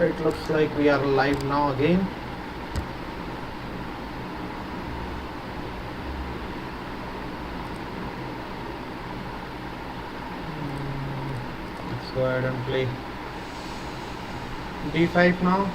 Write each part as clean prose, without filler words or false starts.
It looks like we are live now again. Let's go ahead and play d5 now.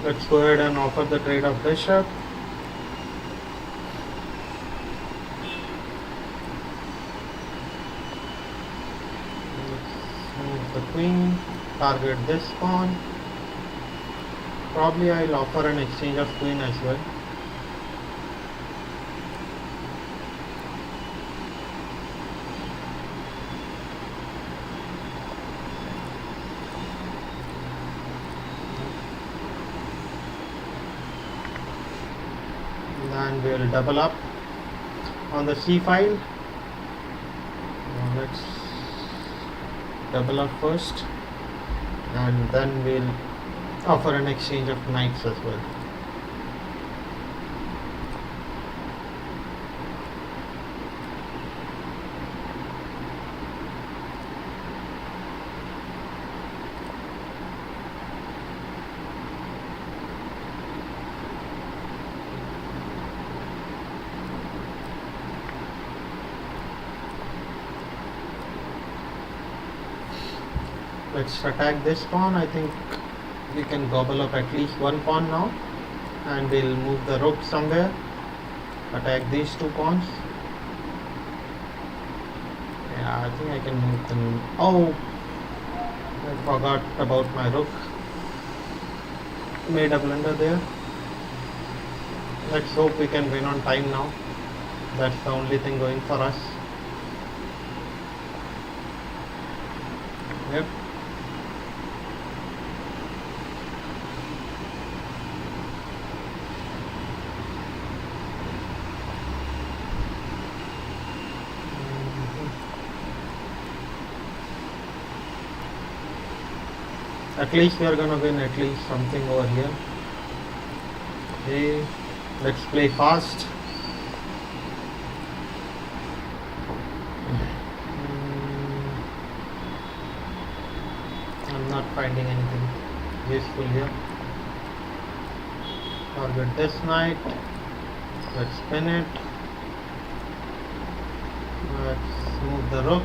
Let's go ahead and offer the trade of bishop. Let's move the queen, target this pawn. Probably I'll offer an exchange of queen as well. And we'll double up on the c file. Now let's double up first, and then we'll offer an exchange of knights as well. Let's attack this pawn. I think we can gobble up at least one pawn now, and we'll move the rook somewhere, attack these two pawns. Yeah, I think I can move them. Oh, I forgot about my rook. Made a blunder there. Let's hope we can win on time now. That's the only thing going for us. Yep. At least we are gonna win at least something over here. Okay, let's play fast. I'm not finding anything useful here. Target this knight. Let's spin it. Let's move the rook.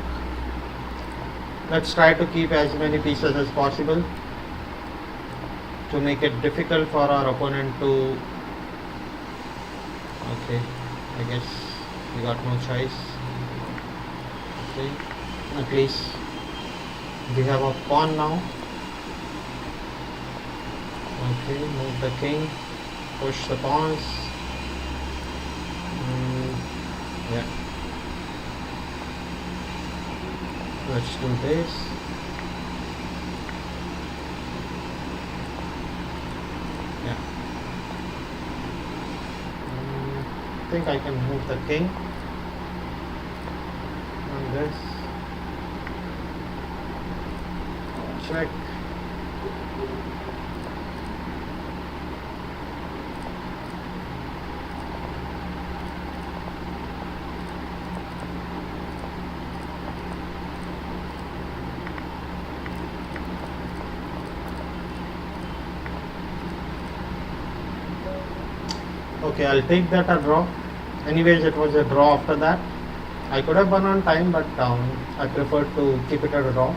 Let's try to keep as many pieces as possible to make it difficult for our opponent to... Okay, I guess we got no choice. Okay, at least we have a pawn now. Okay, move the king, push the pawns. Yeah. Let's do this. Yeah. I think I can move the king on this. Check. Okay, I'll take that a draw. Anyways, it was a draw after that. I could have won on time, but I preferred to keep it at a draw.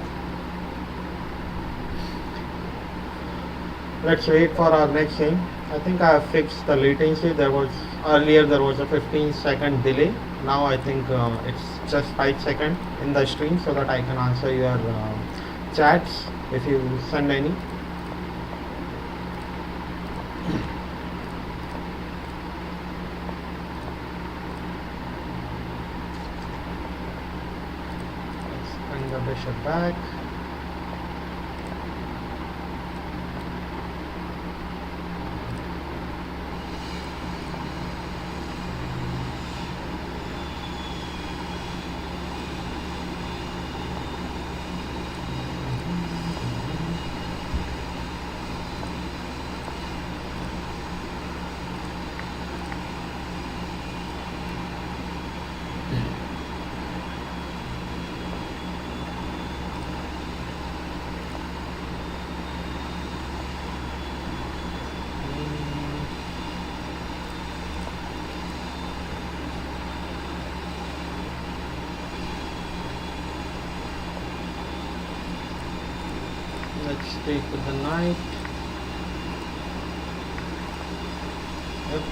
Let's wait for our next game. I think I have fixed the latency. Earlier there was a 15-second delay. Now I think it's just 5 seconds in the stream, so that I can answer your chats if you send any. Let's bring the bishop back. Let's take with the knight. Yep.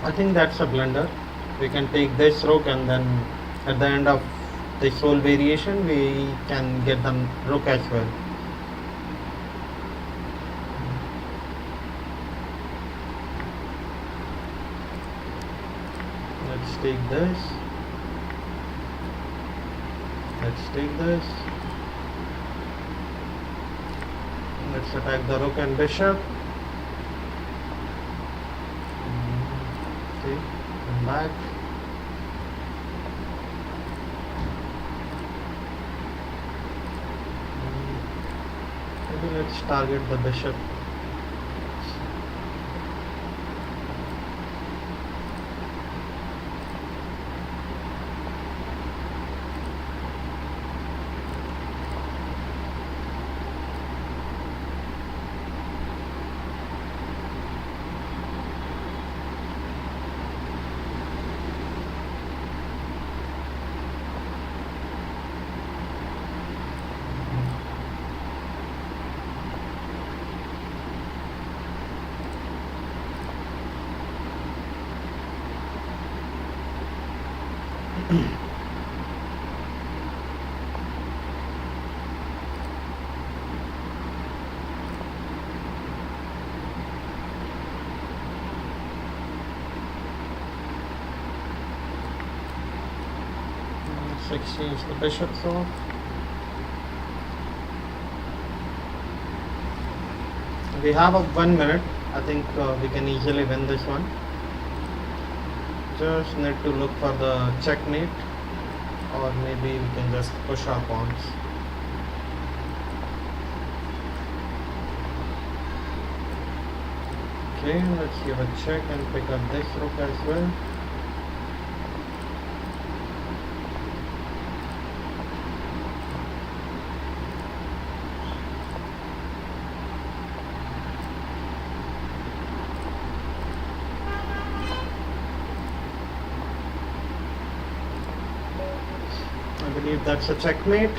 I think that's a blunder. We can take this rook, and then at the end of this whole variation we can get the rook as well. Let's take this. Let's take this. Let's attack the rook and bishop. Come back. Maybe let's target the bishop. Let's exchange the bishops off. We have 1 minute. I think we can easily win this one. Just need to look for the checkmate, or maybe we can just push our pawns. Okay, let's give a check and pick up this rook as well. I believe that's a checkmate.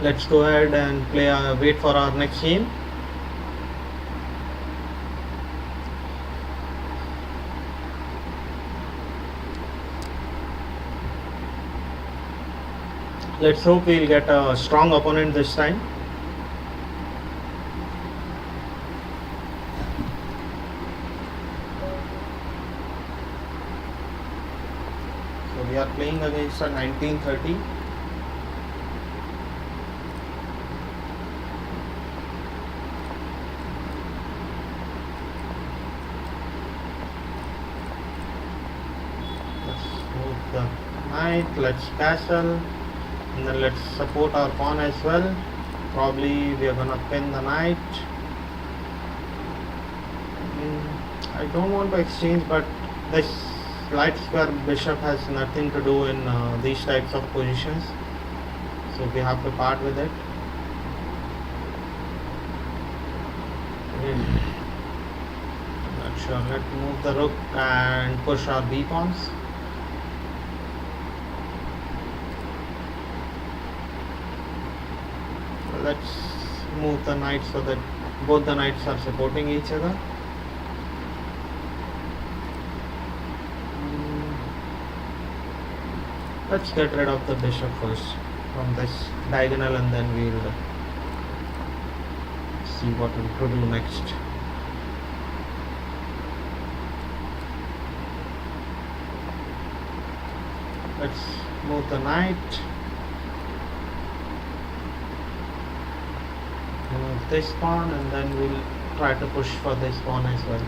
Let's go ahead and wait for our next game. Let's hope we'll get a strong opponent this time. So we are playing against a 1930. Let's move the knight, let's castle, and then let's support our pawn as well. Probably we are gonna pin the knight. I don't want to exchange, but this light square bishop has nothing to do in these types of positions, so we have to part with it. Not sure. Let's move the rook and push our b pawns. Let's move the knight so that both the knights are supporting each other. Let's get rid of the bishop first from this diagonal, and then we'll see what to do next. Let's move the knight. Move this pawn, and then we'll try to push for this pawn as well.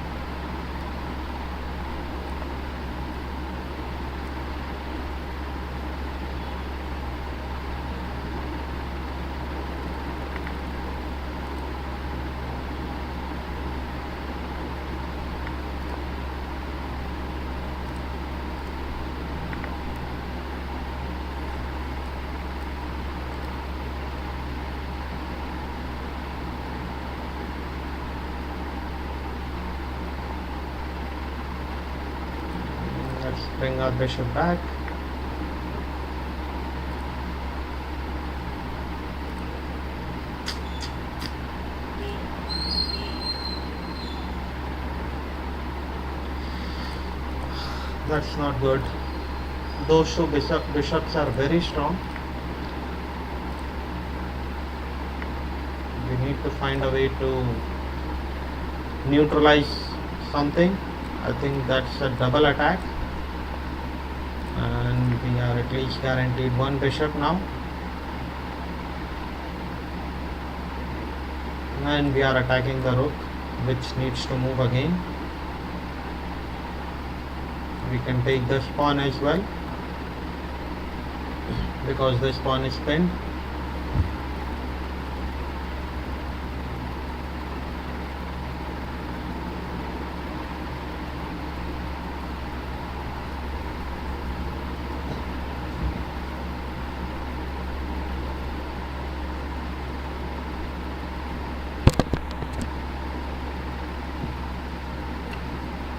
Let's bring our bishop back. That's not good. Those two bishops are very strong. We need to find a way to neutralize something. I think that's a double attack, and we are at least guaranteed one bishop now, and we are attacking the rook, which needs to move again. We can take this pawn as well, because this pawn is pinned.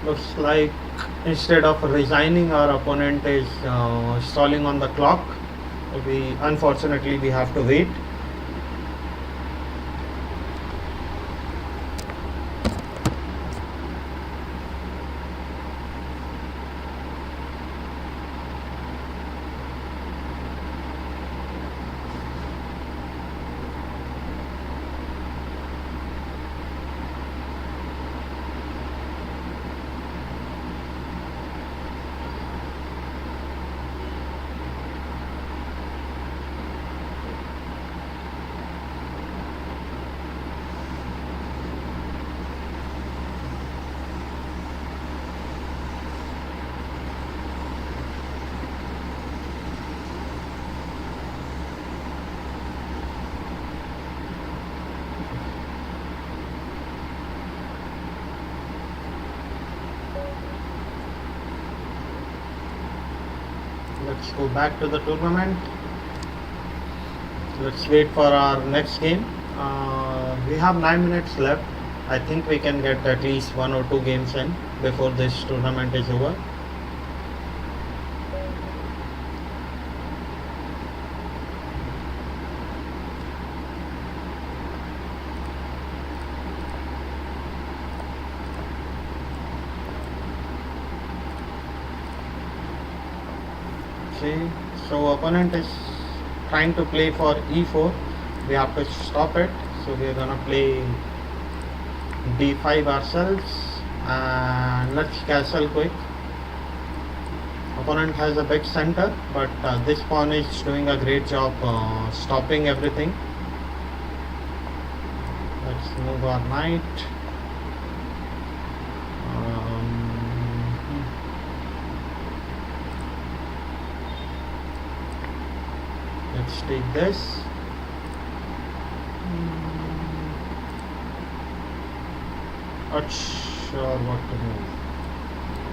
Looks like instead of resigning, our opponent is stalling on the clock. Unfortunately we have to wait. Let's go back to the tournament. Let's wait for our next game. We have 9 minutes left. I think we can get at least 1 or 2 games in before this tournament is over. See, so opponent is trying to play for e4, we have to stop it. So we are gonna play d5 ourselves, and let's castle quick. Opponent has a big center, but this pawn is doing a great job stopping everything. Let's move our knight. Let's take this. Not sure what to move.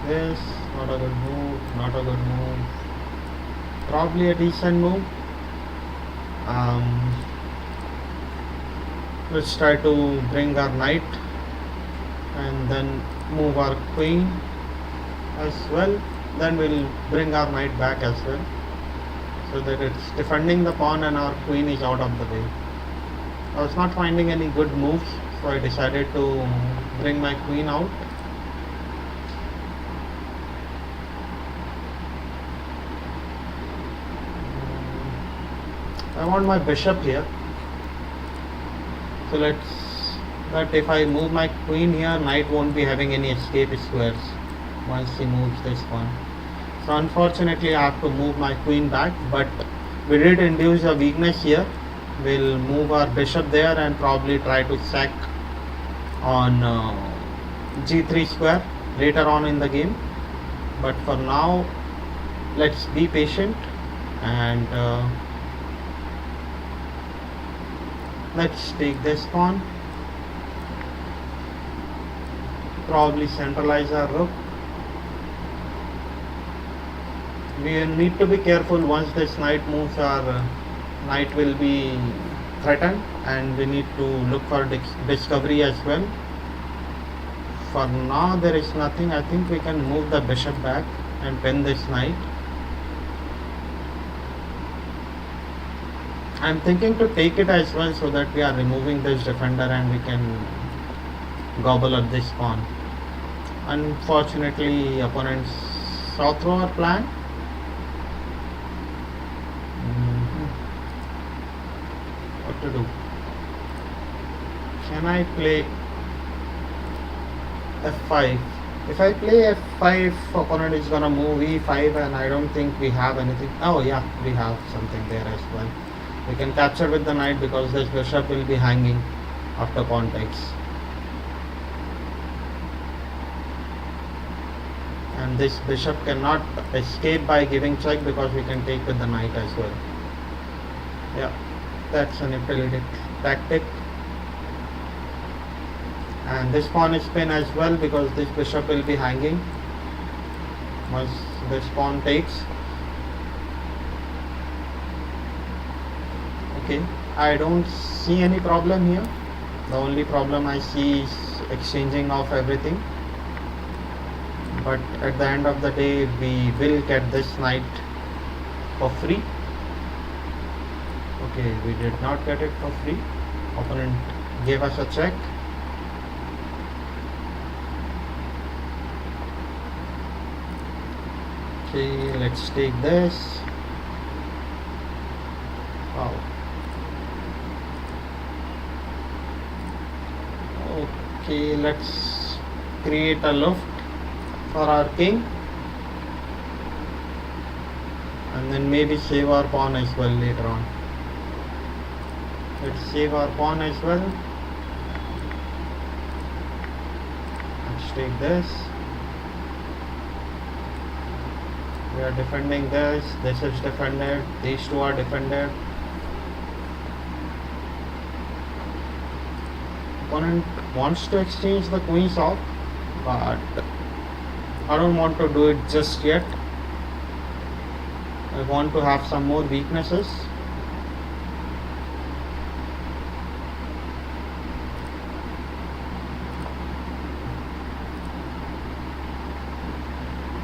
This, not a good move, not a good move. Probably a decent move. Let's try to bring our knight and then move our queen as well. Then we'll bring our knight back as well, so that it's defending the pawn and our queen is out of the way. I was not finding any good moves, so I decided to bring my queen out. I want my bishop here, so but if I move my queen here, knight won't be having any escape squares once he moves this one. So unfortunately I have to move my queen back, but we did induce a weakness here. We'll move our bishop there and probably try to sack on g3 square later on in the game. But for now, let's be patient and let's take this pawn. Probably centralize our rook. We need to be careful. Once this knight moves, our knight will be threatened, and we need to look for discovery as well. For now there is nothing. I think we can move the bishop back and pin this knight. I'm thinking to take it as well, so that we are removing this defender and we can gobble up this pawn. Unfortunately, opponents saw through our plan. What to do? Can I play f5? If I play f5, opponent is gonna move e5, and I don't think we have anything. Oh yeah, we have something there as well. We can capture with the knight because this bishop will be hanging after pawn takes. And this bishop cannot escape by giving check because we can take with the knight as well. Yeah, that's an intelligent tactic. And this pawn is pinned as well because this bishop will be hanging once this pawn takes. Okay, I don't see any problem here. The only problem I see is exchanging of everything. But at the end of the day, we will get this knight for free. Okay, we did not get it for free. Opponent gave us a check. Okay, let's take this. Wow. Okay, let's create a loft for our king, and then maybe save our pawn as well later on. Let's save our pawn as well. Let's take this. We are defending this. This is defended. These two are defended. Opponent wants to exchange the queens off, but I don't want to do it just yet. I want to have some more weaknesses.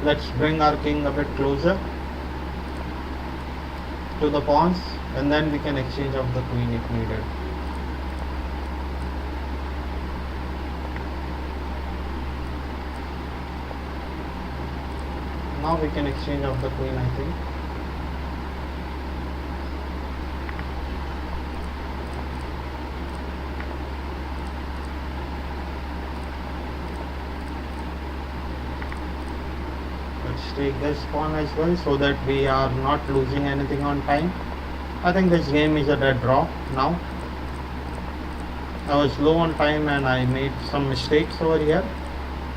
Let's bring our king a bit closer to the pawns, and then we can exchange of the queen if needed. Now we can exchange of the queen, I think. Let's take this pawn as well so that we are not losing anything on time. I think this game is a dead draw now. I was low on time and I made some mistakes over here,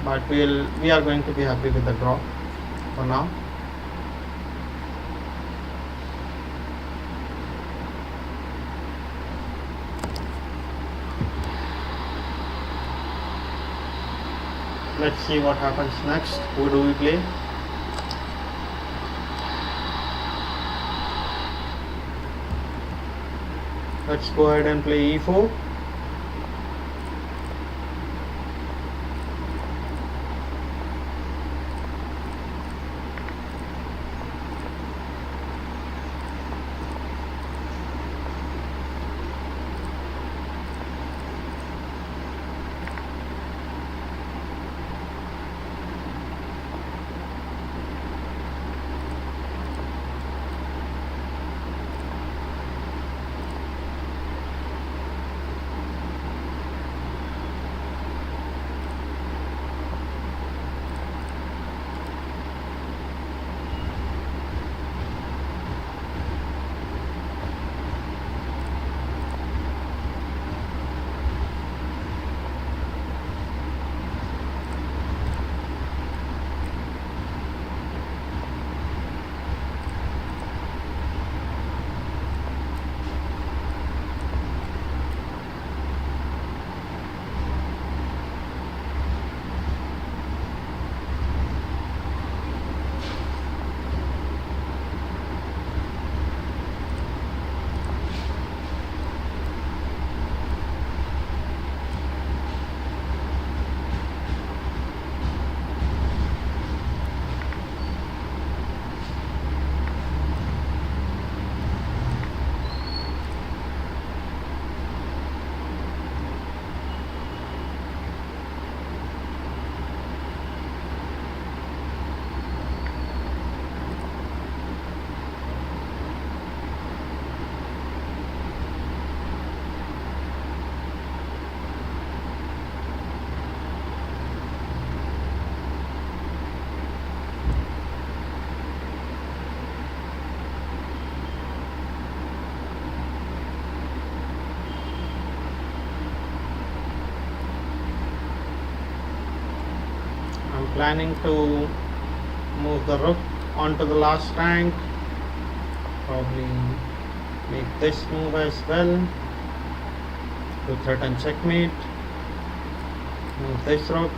but we are going to be happy with the draw for now. Let's see what happens next. Who do we play? Let's go ahead and play e4. Planning to move the rook onto the last rank, probably make this move as well to threaten checkmate, move this rook,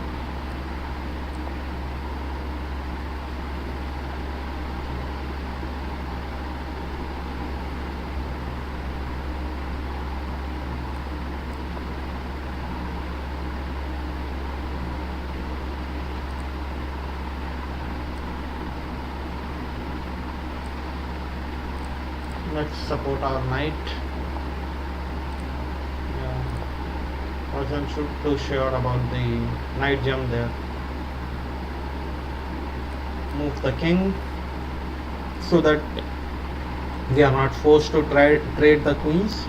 let's support our knight. Yeah, wasn't too sure about the knight jump there. Move the king so that we are not forced to trade the queens.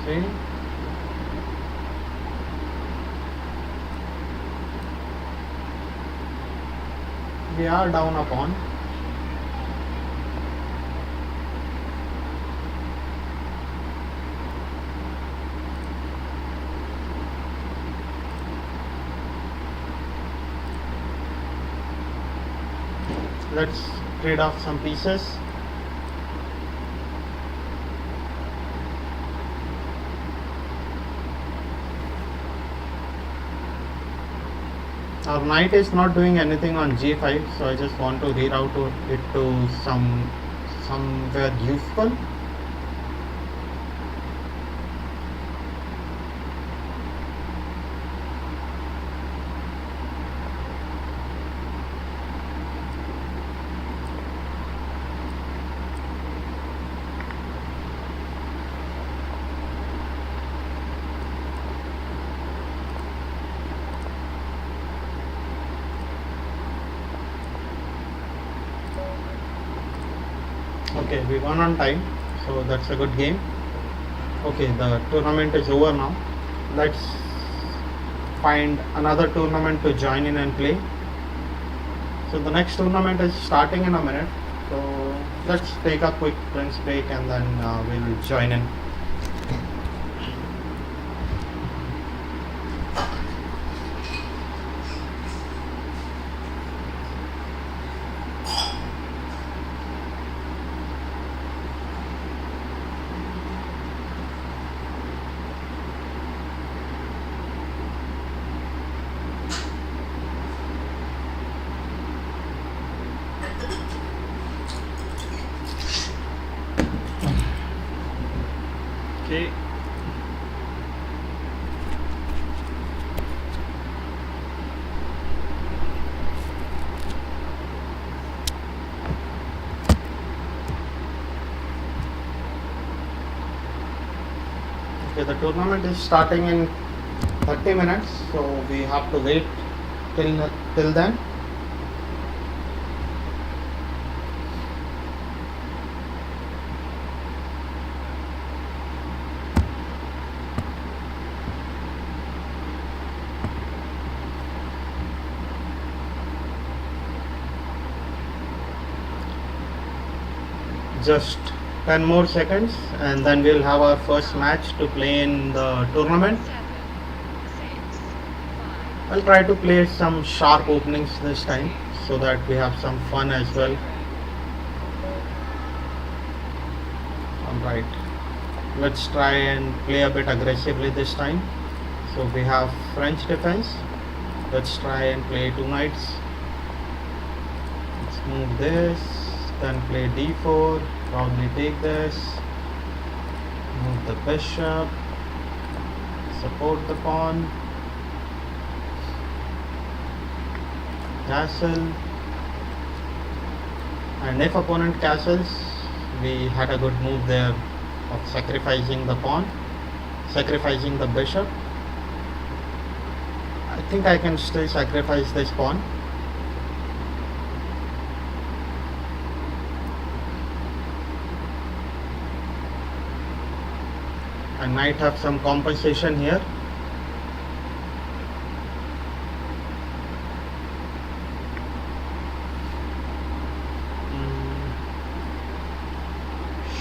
See? We are down a pawn. Let's trade off some pieces. Our knight is not doing anything on g5, so I just want to reroute it to somewhere useful. Okay, we won on time, so that's a good game. Okay, the tournament is over now. Let's find another tournament to join in and play. So the next tournament is starting in a minute. So let's take a quick drinks break and then we'll join in. Okay. Okay, the tournament is starting in 30 minutes, so we have to wait till then. Just 10 more seconds and then we'll have our first match to play in the tournament. I'll try to play some sharp openings this time so that we have some fun as well. Alright, let's try and play a bit aggressively this time. So we have French defense. Let's try and play 2 knights. Let's move this, then play d4, probably take this, move the bishop, support the pawn, castle, and if opponent castles, we had a good move there of sacrificing the pawn, sacrificing the bishop. I think I can still sacrifice this pawn. I might have some compensation here.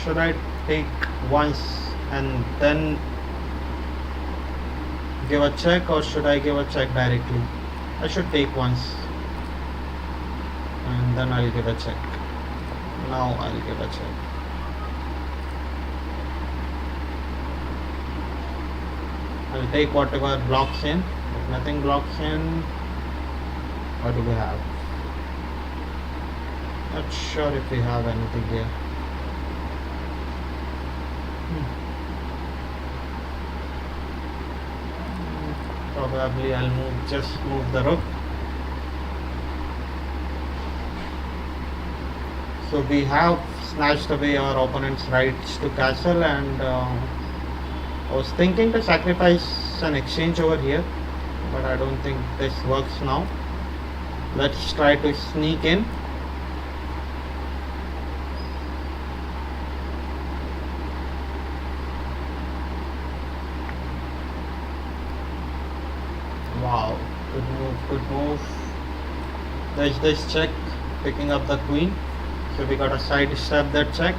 Should I take once and then give a check, or should I give a check directly? I should take once and then I'll give a check. Now I'll give a check. I'll take whatever blocks in. If nothing blocks in, what do we have? Not sure if we have anything here. Probably I'll just move the rook. So we have snatched away our opponent's rights to castle, and I was thinking to sacrifice an exchange over here, but I don't think this works now. Let's try to sneak in. Wow, good move, good move. There's this check, picking up the queen. So we got to sidestep that check.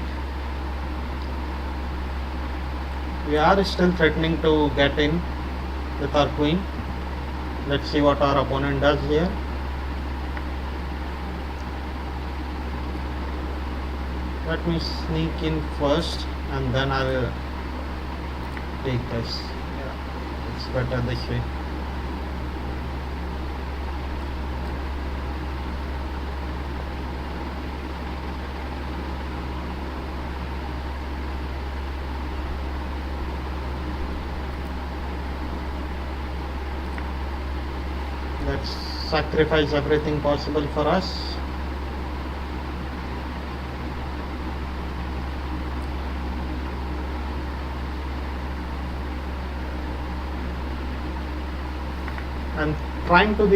We are still threatening to get in with our queen. Let's see what our opponent does here. Let me sneak in first and then I will take this. Yeah, it's better this way. Let's sacrifice everything possible for us. I'm trying to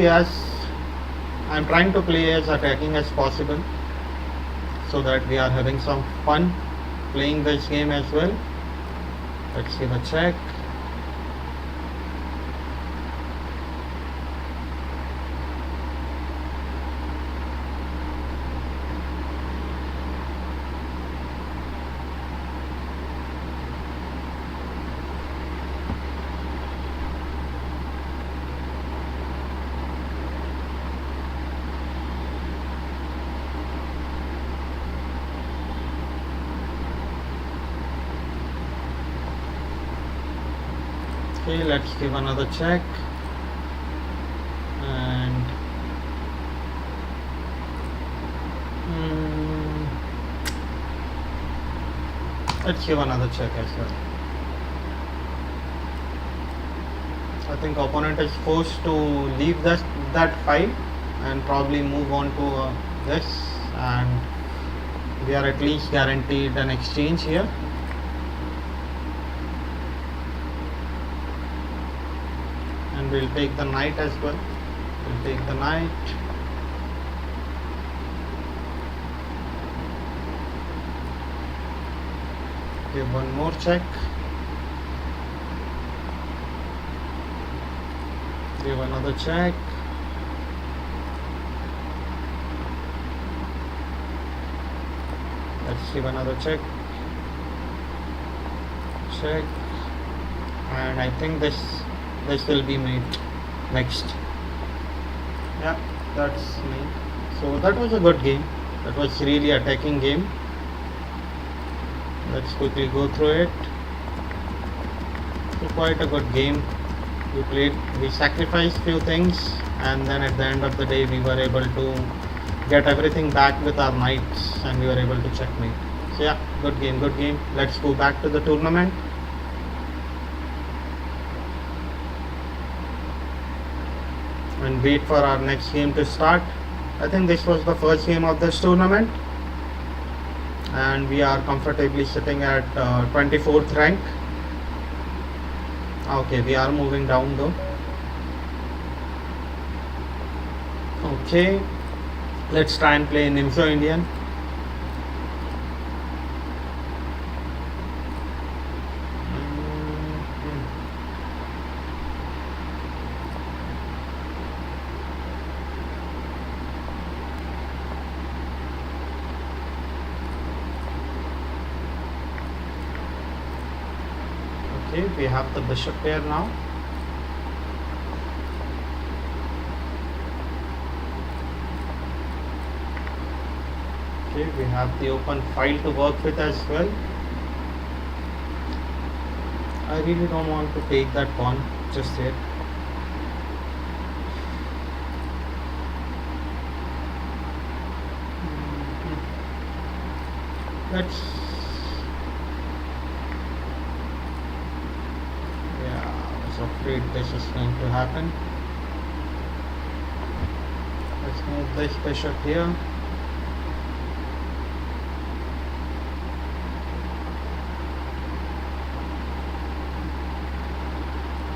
play as attacking as possible. so that we are having some fun playing this game as well. Let's give a check. Okay, let's give another check. And let's give another check as well. I think opponent is forced to leave that file and probably move on to this, and we are at least guaranteed an exchange here. And we'll take the knight as well. We'll take the knight. Give one more check. Give another check. Let's give another check. Check. And I think this will be made next. Yeah, that's me. So that was a good game. That was really attacking game. Let's quickly go through it. So quite a good game. We sacrificed few things, and then at the end of the day we were able to get everything back with our knights, and we were able to checkmate. So yeah, good game. Let's go back to the tournament. And wait for our next game to start. I think this was the first game of this tournament, and we are comfortably sitting at 24th rank. Okay, we are moving down though. Okay, let's try and play Nimzo Indian. Okay, we have the bishop pair now. Okay, we have the open file to work with as well. I really don't want to take that pawn just yet. Let's afraid this is going to happen. Let's move this bishop here.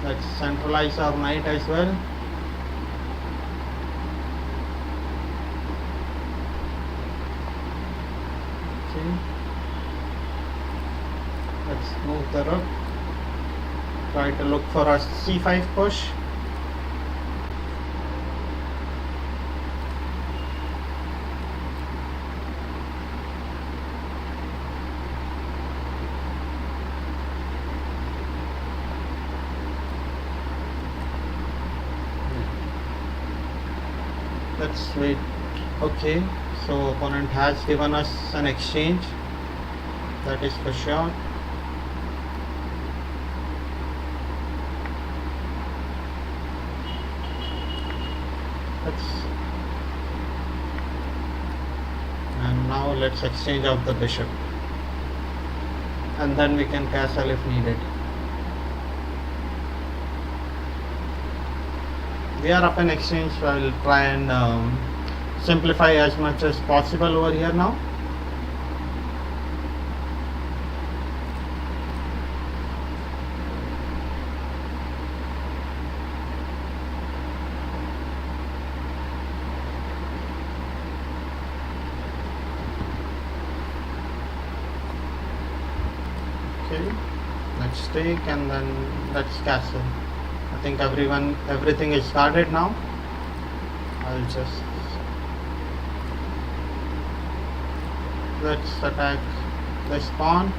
Let's centralize our knight as well. Okay. Let's move the rook. Try to look for a c5 push. Let's wait. Okay, so opponent has given us an exchange. That is for sure. And now let's exchange out the bishop, and then we can castle if needed. We are up in exchange, so I will try and simplify as much as possible over here now. let's take, and then let's castle. I think everything is guarded now. I'll just let's attack this pawn.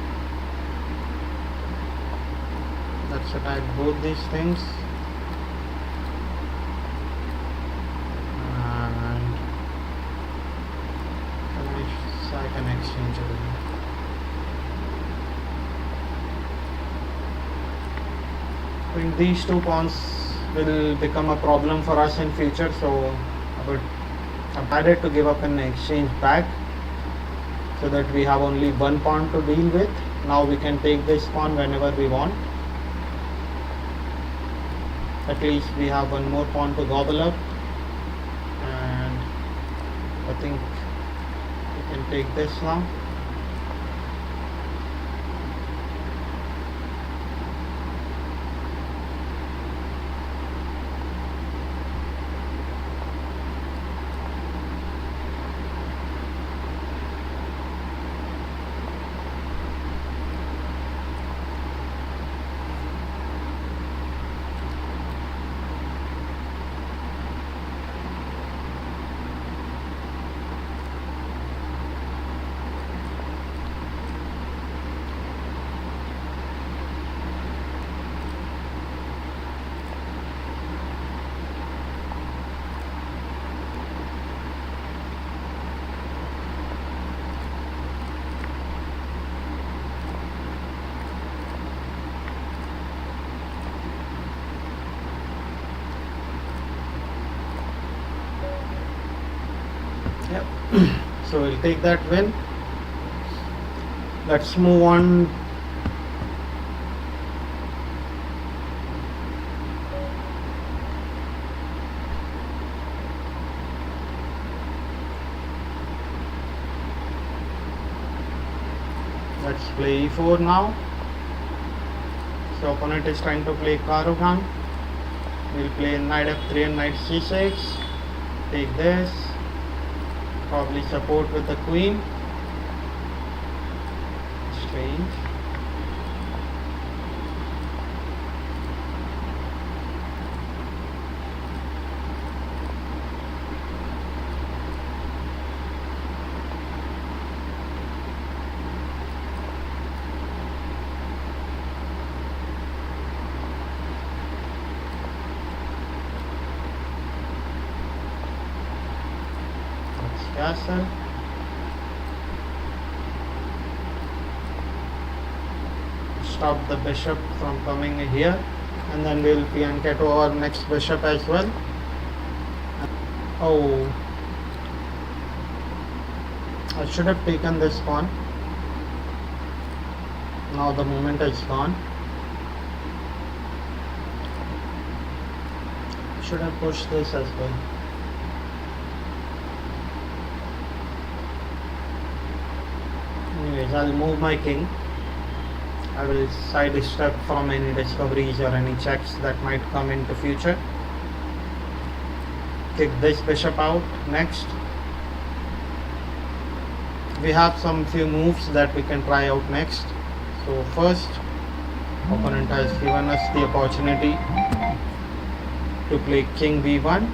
Let's attack both these things. And I can exchange it. I think these two pawns will become a problem for us in future, so I've decided to give up an exchange back so that we have only one pawn to deal with. Now we can take this pawn whenever we want. At least we have one more pawn to gobble up, and I think we can take this now. Yep. So we'll take that win. Let's move on. Let's play e4 now. So opponent is trying to play Karugan. We'll play knight f3 and knight c6. Take this. Probably support with the queen. Strange. Castle. Stop the bishop from coming here, and then we'll flank to our next bishop as well. Oh, I should have taken this pawn. Now the movement is gone. Should have pushed this as well. Anyways, I'll move my king. I will sidestep from any discoveries or any checks that might come into future. Kick this bishop out next. We have some few moves that we can try out next. So first, opponent has given us the opportunity to play king b1.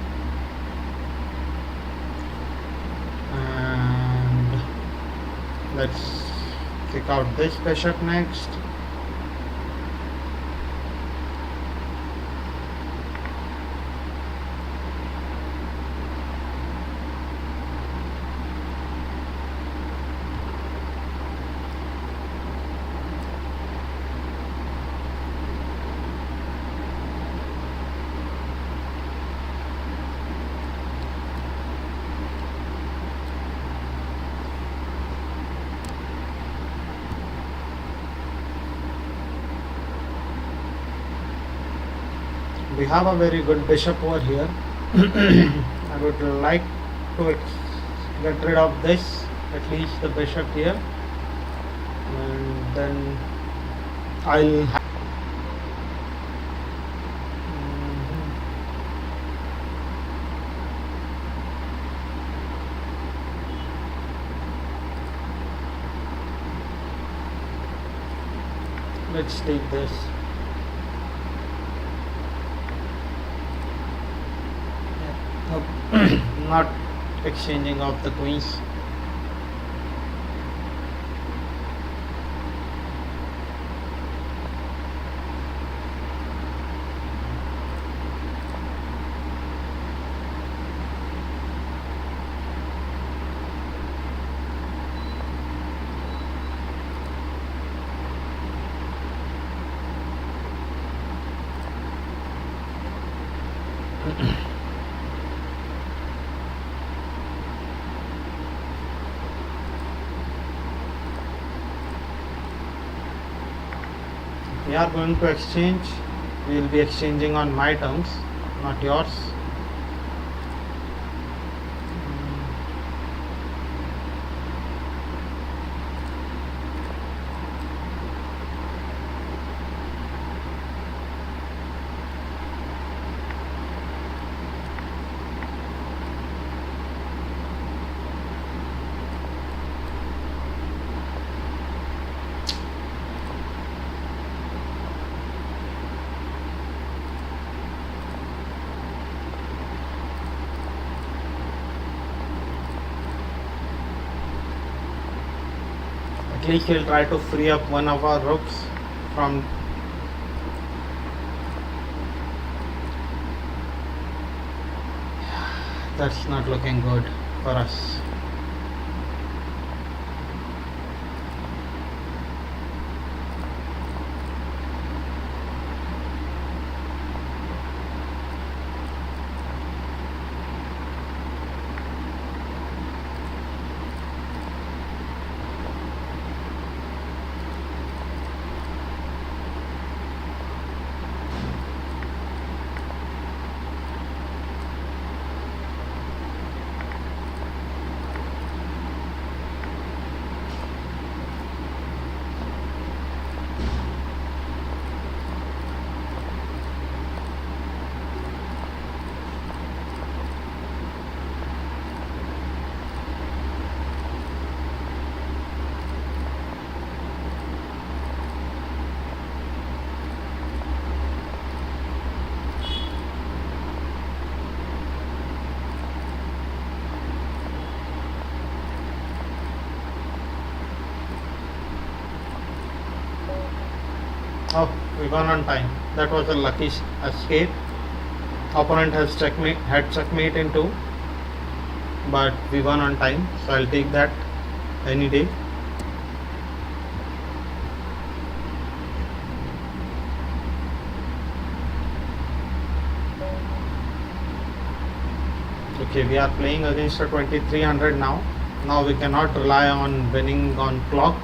And let's kick out this bishop next. We have a very good bishop over here. I would like to get rid of this, at least the bishop here, and then I'll Let's take this. Yeah. Not exchanging of the queens. We are going to exchange. We will be exchanging on my terms, not yours. At least we'll try to free up one of our rooks from. That's not looking good for us. Oh, we won on time. That was a lucky escape. Opponent has checkmate in two, but we won on time, so I'll take that any day. Okay, we are playing against a 2300 now. Now we cannot rely on winning on clock.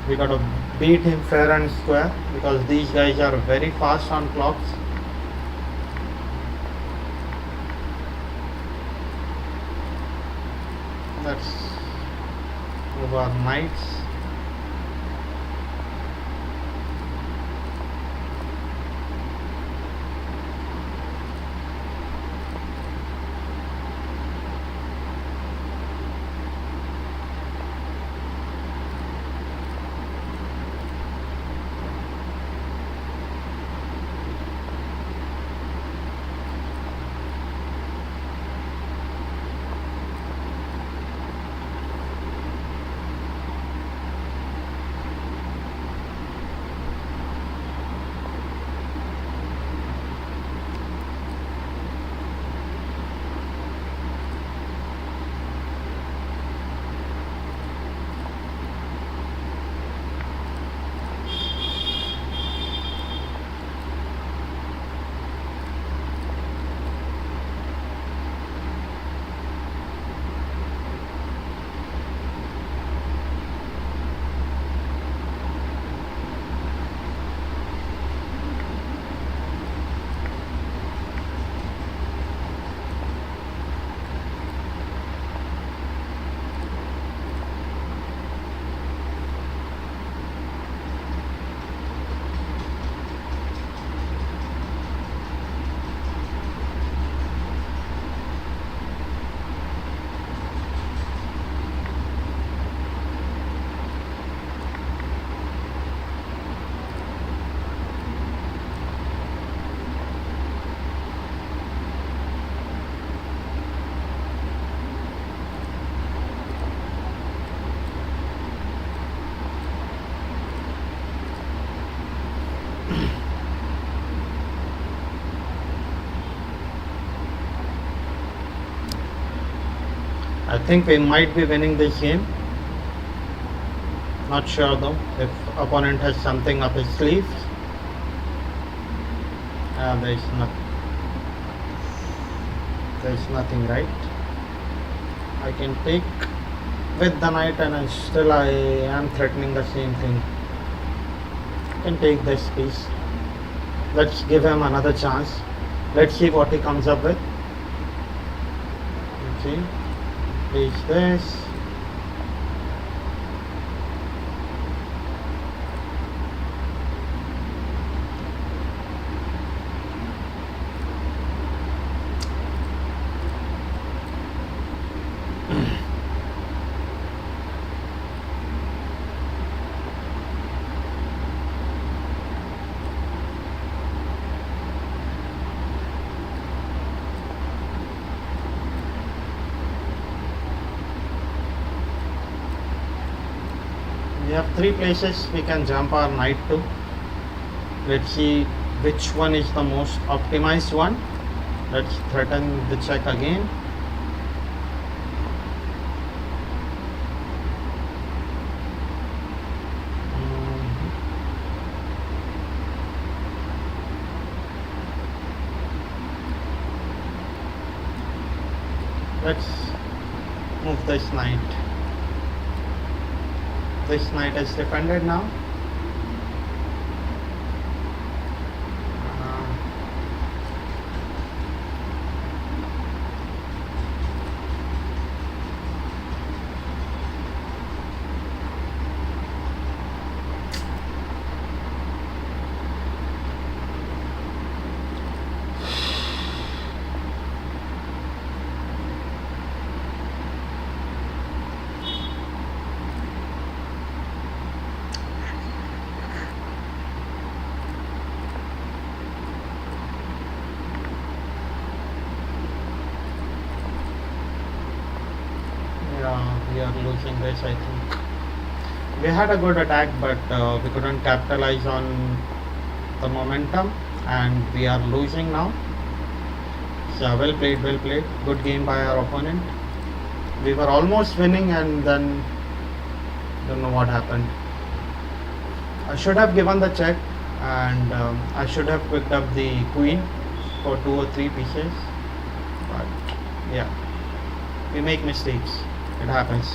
We gotta beat him fair and square because these guys are very fast on clocks. Let's move our knights. think we might be winning this game. Not sure though if opponent has something up his sleeve. There's nothing, right? I can take with the knight, and I am threatening the same thing. I can take this piece. Let's give him another chance. Let's see what he comes up with. Okay, place this. We have three places we can jump our knight to. Let's see which one is the most optimized one. Let's threaten the check again. Let's move this knight. This knight is defended now. We are losing this, I think. We had a good attack, but we couldn't capitalize on the momentum, and we are losing now. So well played, well played. Good game by our opponent. We were almost winning, and then don't know what happened. I should have given the check, and I should have picked up the queen for 2 or 3 pieces. But yeah, we make mistakes. It happens.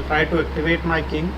try to activate my king.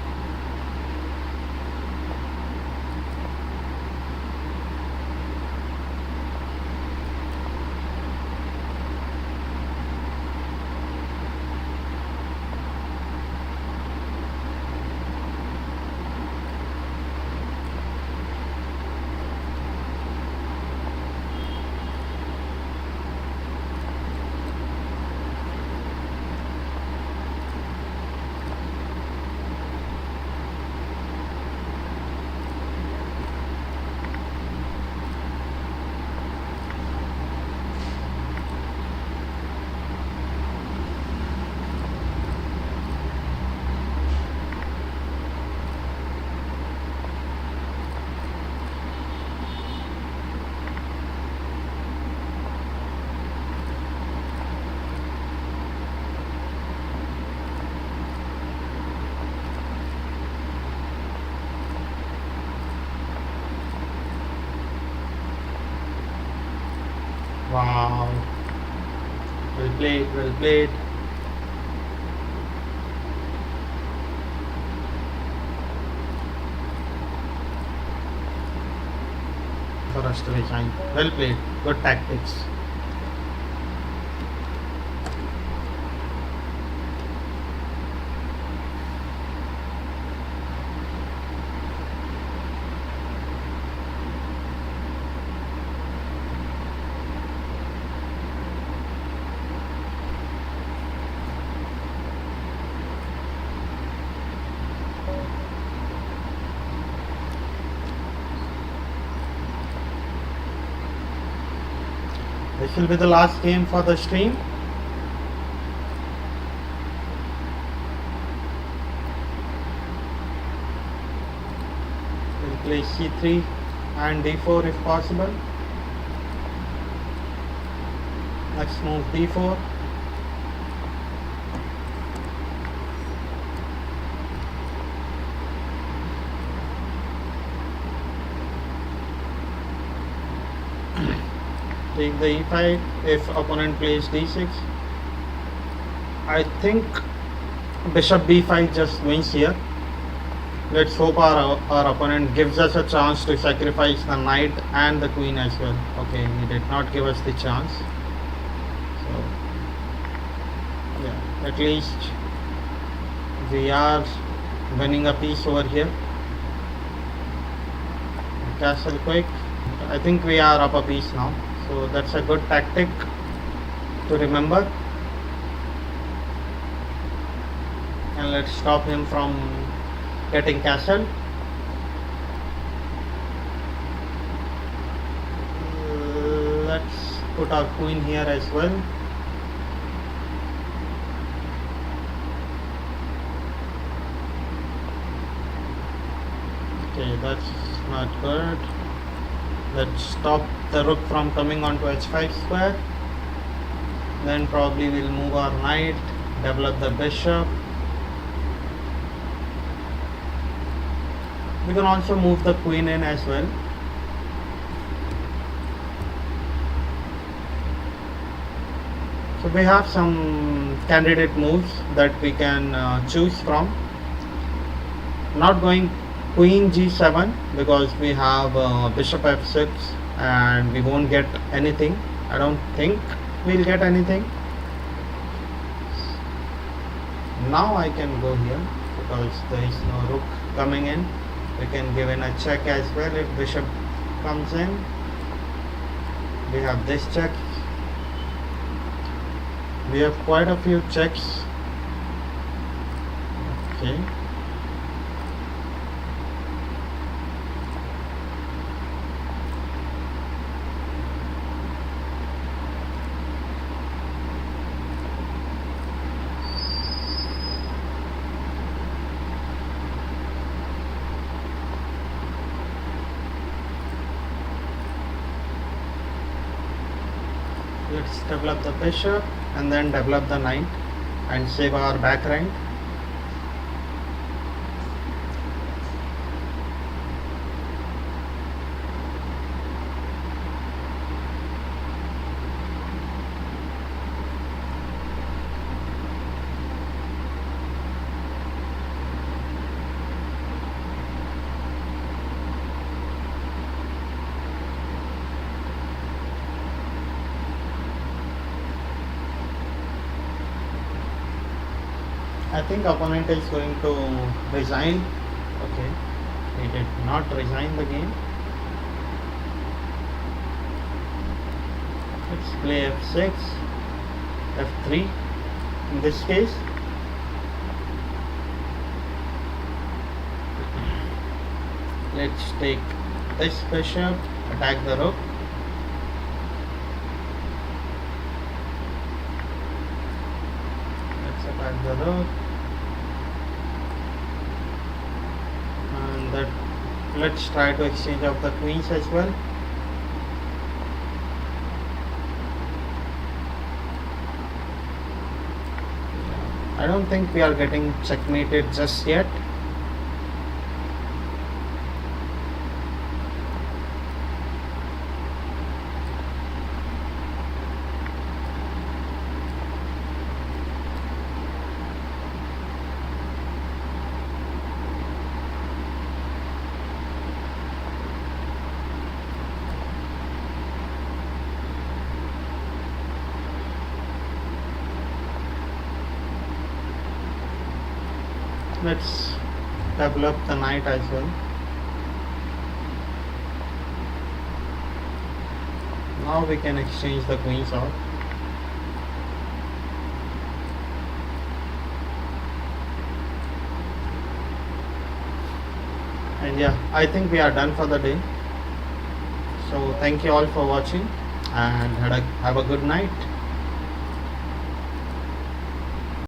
Wow. Well played, well played. For us to resign. Well played. Good tactics. This will be the last game for the stream. We'll play c3 and d4 if possible. Let's move d4. Take the e5 if opponent plays d6. I think bishop b5 just wins here. Let's hope our opponent gives us a chance to sacrifice the knight and the queen as well. Okay, he did not give us the chance. So yeah, at least we are winning a piece over here. Castle quick. I think we are up a piece now. So that's a good tactic to remember. And let's stop him from getting castle. Let's put our queen here as well. Okay, that's not good. Let's stop the rook from coming onto h5 square. Then probably we'll move our knight, develop the bishop. We can also move the queen in as well. So we have some candidate moves that we can choose from. Not going queen g7 because we have bishop f6 and we won't get anything. I don't think we'll get anything. Now I can go here because there is no rook coming in. We can give in a check as well if bishop comes in. We have this check. We have quite a few checks. Okay. Let's develop the bishop and then develop the knight and save our back rank. I think opponent is going to resign. Okay, he did not resign the game. Let's play f6, f3 in this case. Let's take this bishop, attack the rook. Let's attack the rook. And that, let's try to exchange of the queens as well. I don't think we are getting checkmated just yet. Let's develop the knight as well. Now we can exchange the queens out. And yeah, I think we are done for the day. So thank you all for watching and have a good night.